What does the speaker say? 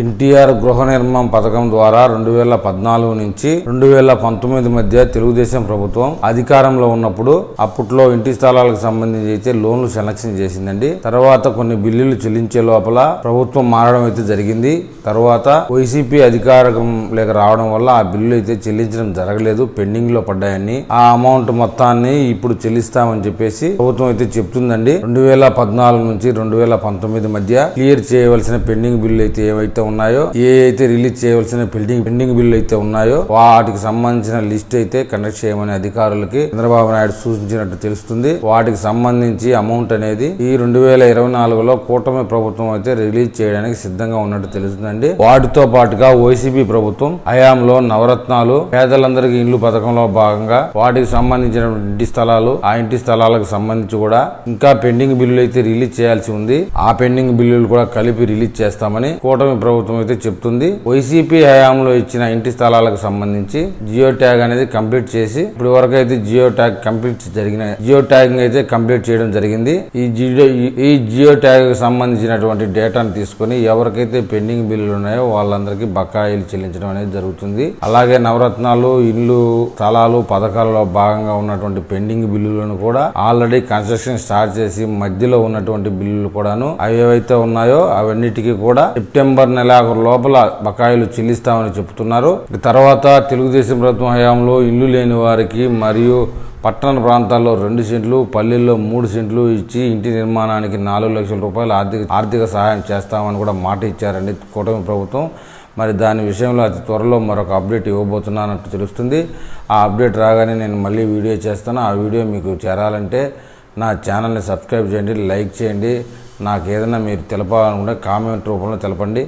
ఎన్టీఆర్ గృహ నిర్మాణ పథకం ద్వారా 2014 నుంచి 2019 మధ్య తెలుగుదేశం ప్రభుత్వం అధికారంలో ఉన్నప్పుడు అప్పట్లో ఇంటి స్థలాలకు సంబంధించి అయితే లోన్లు సెలక్షన్ చేసిందండి. తర్వాత కొన్ని బిల్లులు చెల్లించే లోపల ప్రభుత్వం మారడం అయితే జరిగింది. తర్వాత వైసీపీ అధికారం లేక రావడం వల్ల ఆ బిల్లులు అయితే చెల్లించడం జరగలేదు, పెండింగ్ లో పడ్డాయని. ఆ అమౌంట్ మొత్తాన్ని ఇప్పుడు చెల్లిస్తామని చెప్పేసి ప్రభుత్వం అయితే చెప్తుందండి. 2014 నుంచి 2019 మధ్య క్లియర్ చేయవలసిన పెండింగ్ బిల్లు అయితే ఏవైతే ఉన్నాయో, ఏ అయితే రిలీజ్ చేయవలసిన పెండింగ్ బిల్లు అయితే ఉన్నాయో వాటికి సంబంధించిన లిస్ట్ అయితే కండక్ట్ చేయమని అధికారులకి చంద్రబాబు నాయుడు సూచించినట్టు తెలుస్తుంది. వాటికి సంబంధించి అమౌంట్ అనేది ఈ 2024లో కూటమి ప్రభుత్వం అయితే రిలీజ్ చేయడానికి సిద్ధంగా ఉన్నట్టు తెలుస్తుందండి. వాటితో పాటుగా వైసీపీ ప్రభుత్వం హయాంలో నవరత్నాలు, పేదలందరికీ ఇల్లు పథకంలో భాగంగా వాటికి సంబంధించిన ఇంటి స్థలాలు, ఆ ఇంటి స్థలాలకు సంబంధించి కూడా ఇంకా పెండింగ్ బిల్లులు అయితే రిలీజ్ చేయాల్సి ఉంది. ఆ పెండింగ్ బిల్లులు కూడా కలిపి రిలీజ్ చేస్తామని కూటమి ప్రభుత్వం అయితే చెప్తుంది. వైసీపీ హయాంలో ఇచ్చిన ఇంటి స్థలాలకు సంబంధించి జియో ట్యాగ్ అనేది కంప్లీట్ చేసి ఇప్పటి వరకు అయితే జియో ట్యాగింగ్ అయితే కంప్లీట్ చేయడం జరిగింది. ఈ జియో ట్యాగ్ సంబంధించినటువంటి డేటాను తీసుకుని ఎవరికైతే పెండింగ్ బిల్లులు ఉన్నాయో వాళ్ళందరికీ బకాయిలు చెల్లించడం అనేది జరుగుతుంది. అలాగే నవరత్నాలు, ఇల్లు స్థలాలు పథకాలలో భాగంగా ఉన్నటువంటి పెండింగ్ బిల్లులను కూడా ఆల్రెడీ కన్స్ట్రక్షన్ స్టార్ట్ చేసి మధ్యలో ఉన్నటువంటి బిల్లులు కూడాను అవి ఏవైతే ఉన్నాయో అవన్నిటికీ కూడా సెప్టెంబర్ నెల లోపల బకాయిలు చెల్లిస్తామని చెప్తున్నారు. తర్వాత తెలుగుదేశం ప్రభుత్వం హయాంలో ఇల్లు లేని వారికి మరియు పట్టణ ప్రాంతాల్లో 2 సెంట్లు, పల్లెల్లో 3 సెంట్లు ఇచ్చి ఇంటి నిర్మాణానికి 4 లక్షల రూపాయలు ఆర్థిక సహాయం చేస్తామని కూడా మాట ఇచ్చారండి కూటమి ప్రభుత్వం. మరి దాని విషయంలో అతి త్వరలో మరొక అప్డేట్ ఇవ్వబోతున్నానట్టు తెలుస్తుంది. ఆ అప్డేట్ రాగానే నేను మళ్ళీ వీడియో చేస్తాను. ఆ వీడియో మీకు చేరాలంటే నా ఛానల్ని సబ్స్క్రైబ్ చేయండి, లైక్ చేయండి. నాకు ఏదైనా మీరు తెలపాలనుకుంటే కామెంట్ రూపంలో తెలపండి.